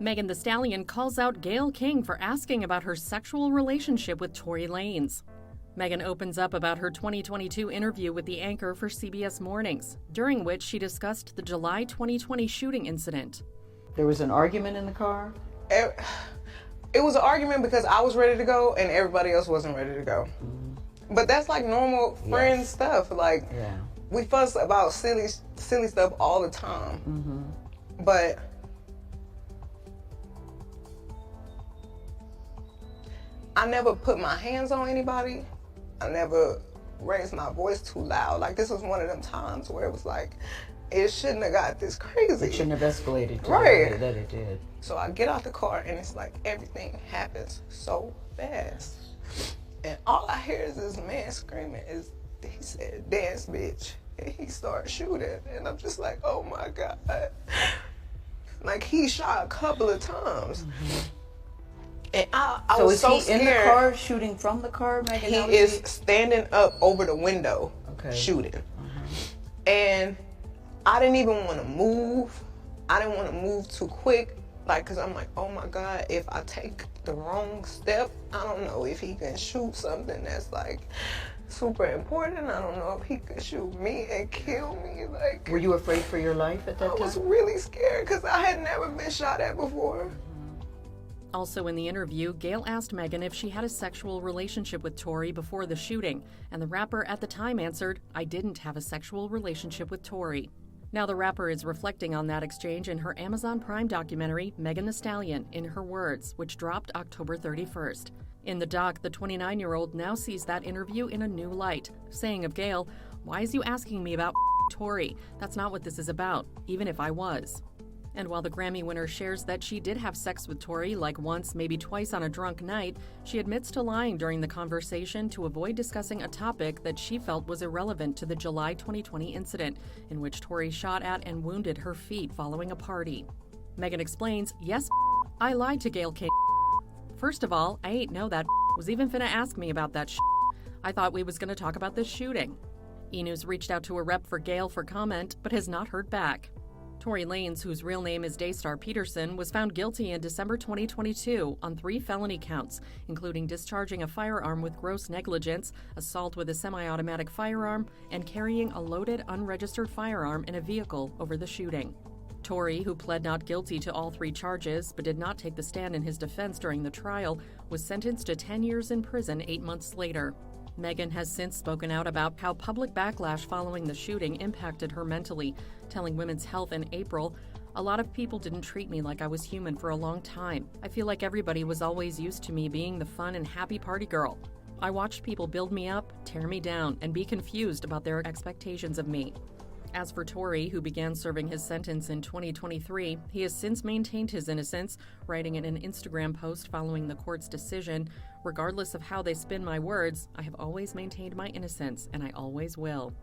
Megan Thee Stallion calls out Gayle King for asking about her sexual relationship with Tory Lanez. Megan opens up about her 2022 interview with the anchor for CBS Mornings, during which she discussed the July 2020 shooting incident. There was an argument in the car? It was an argument because I was ready to go and everybody else wasn't ready to go. Mm-hmm. But that's like normal friend stuff. Like, we fuss about silly stuff all the time. Mm-hmm. But I never put my hands on anybody. I never raised my voice too loud. Like, this was one of them times where it was like, it shouldn't have got this crazy. It shouldn't have escalated to right. the way that it did. So I get out the car and it's like everything happens so fast. And all I hear is this man screaming, he said, "Dance, bitch." And he started shooting. And I'm just like, oh my God. Like, he shot a couple of times. Mm-hmm. And I was so scared. In the car, shooting from the car, Megan? He is standing up over the window, shooting. And I didn't even want to move. I didn't want to move too quick, like, because I'm like, oh my God, if I take the wrong step, I don't know if he can shoot something that's like super important. I don't know if he could shoot me and kill me. Like, were you afraid for your life at that time? I was really scared because I had never been shot at before. Also in the interview, Gayle asked Megan if she had a sexual relationship with Tory before the shooting, and the rapper at the time answered, "I didn't have a sexual relationship with Tory." Now the rapper is reflecting on that exchange in her Amazon Prime documentary, Megan Thee Stallion, In Her Words, which dropped October 31st. In the doc, the 29-year-old now sees that interview in a new light, saying of Gayle, "Why is you asking me about Tory? That's not what this is about, even if I was." And while the Grammy winner shares that she did have sex with Tory like once, maybe twice on a drunk night, she admits to lying during the conversation to avoid discussing a topic that she felt was irrelevant to the July 2020 incident, in which Tory shot at and wounded her feet following a party. Megan explains, "Yes, I lied to Gayle King. First of all, I ain't know that was even finna ask me about that I thought we was gonna talk about this shooting." E! News reached out to a rep for Gayle for comment, but has not heard back. Tory Lanez, whose real name is Daystar Peterson, was found guilty in December 2022 on 3 felony counts, including discharging a firearm with gross negligence, assault with a semi-automatic firearm, and carrying a loaded, unregistered firearm in a vehicle over the shooting. Tory, who pled not guilty to all 3 charges but did not take the stand in his defense during the trial, was sentenced to 10 years in prison 8 months later. Megan has since spoken out about how public backlash following the shooting impacted her mentally, telling Women's Health in April, "A lot of people didn't treat me like I was human for a long time. I feel like everybody was always used to me being the fun and happy party girl. I watched people build me up, tear me down, and be confused about their expectations of me." As for Tory, who began serving his sentence in 2023, he has since maintained his innocence, writing in an Instagram post following the court's decision, "Regardless of how they spin my words, I have always maintained my innocence, and I always will."